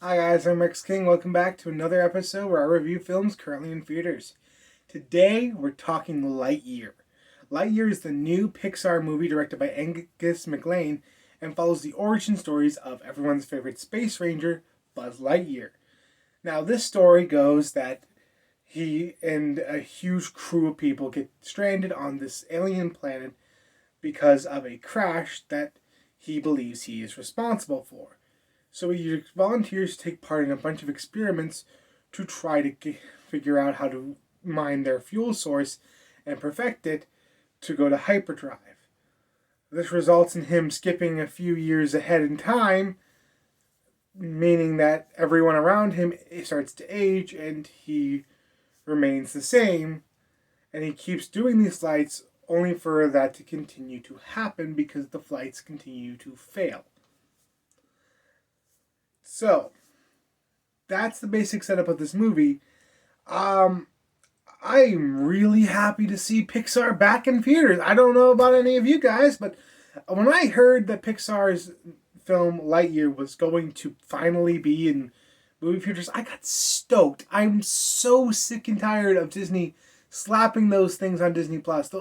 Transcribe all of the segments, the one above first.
Hi guys, I'm Rex King. Welcome back to another episode where I review films currently in theaters. Today we're talking Lightyear. Lightyear is the new Pixar movie directed by Angus MacLane and follows the origin stories of everyone's favorite space ranger, Buzz Lightyear. Now this story goes that he and a huge crew of people get stranded on this alien planet because of a crash that he believes he is responsible for. So he volunteers to take part in a bunch of experiments to try to figure out how to mine their fuel source and perfect it to go to hyperdrive. This results in him skipping a few years ahead in time, meaning that everyone around him starts to age and he remains the same. And he keeps doing these flights only for that to continue to happen because the flights continue to fail. So, that's the basic setup of this movie. Um, I'm really happy to see Pixar back in theaters. I don't know about any of you guys, but when I heard that Pixar's film Lightyear was going to finally be in movie theaters, I got stoked. I'm so sick and tired of Disney slapping those things on Disney Plus.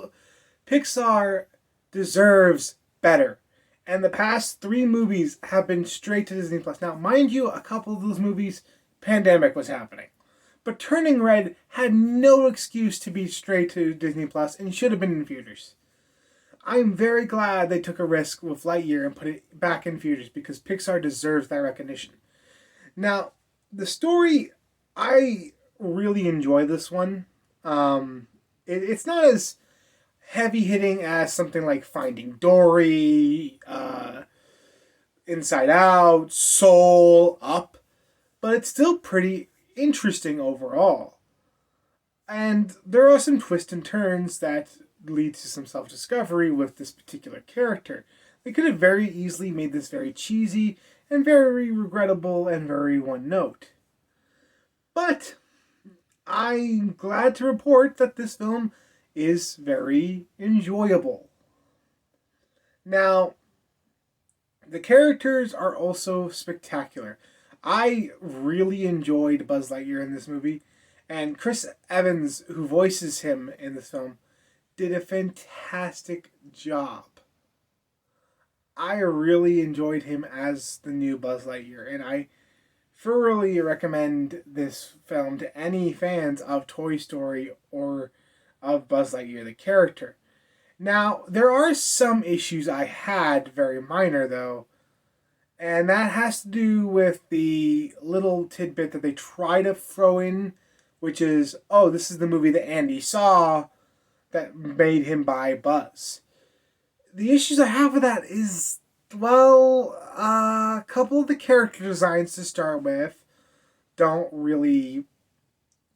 Pixar deserves better. And the past three movies have been straight to Disney Plus. Now, mind you, a couple of those movies, pandemic was happening. But Turning Red had no excuse to be straight to Disney Plus and should have been in theaters. I'm very glad they took a risk with Lightyear and put it back in theaters because Pixar deserves that recognition. Now, the story, I really enjoy this one. It's not as heavy hitting as something like Finding Dory, Inside Out, Soul, Up, but it's still pretty interesting overall. And there are some twists and turns that lead to some self discovery with this particular character. They could have very easily made this very cheesy and very regrettable and very one note. But I'm glad to report that this film is very enjoyable. Now, the characters are also spectacular. I really enjoyed Buzz Lightyear in this movie, and Chris Evans, who voices him in this film, did a fantastic job. I really enjoyed him as the new Buzz Lightyear, and I thoroughly recommend this film to any fans of Toy Story or of Buzz Lightyear, the character. Now, there are some issues I had, very minor though, and that has to do with the little tidbit that they try to throw in, which is, oh, this is the movie that Andy saw that made him buy Buzz. The issues I have with that is, well, a couple of the character designs to start with don't really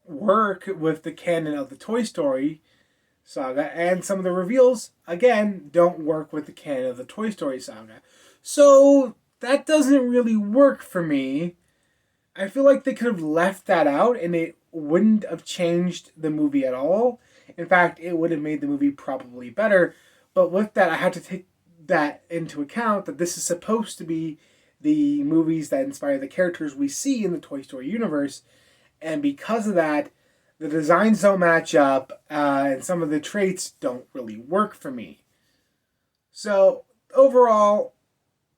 work with the canon of the Toy Story saga, and some of the reveals, again, don't work with the canon of the Toy Story saga. So that doesn't really work for me. I feel like they could have left that out and it wouldn't have changed the movie at all. In fact, it would have made the movie probably better. But with that, I had to take that into account that this is supposed to be the movies that inspire the characters we see in the Toy Story universe. And because of that, the designs don't match up, and some of the traits don't really work for me. So, overall,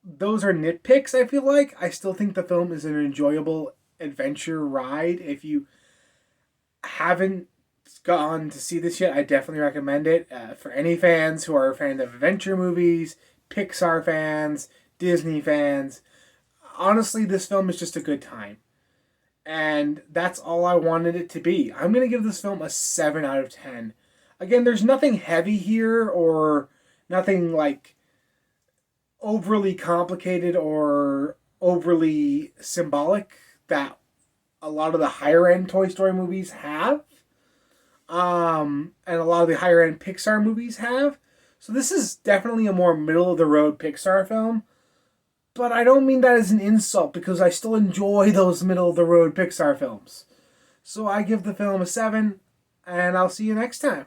those are nitpicks, I feel like. I still think the film is an enjoyable adventure ride. If you haven't gone to see this yet, I definitely recommend it. For any fans who are fans of adventure movies, Pixar fans, Disney fans, honestly, this film is just a good time. And that's all I wanted it to be. I'm going to give this film a 7 out of 10. Again, there's nothing heavy here or nothing like overly complicated or overly symbolic that a lot of the higher end Toy Story movies have. And a lot of the higher end Pixar movies have. So this is definitely a more middle of the road Pixar film. But I don't mean that as an insult because I still enjoy those middle of the road Pixar films. So I give the film a 7, and I'll see you next time.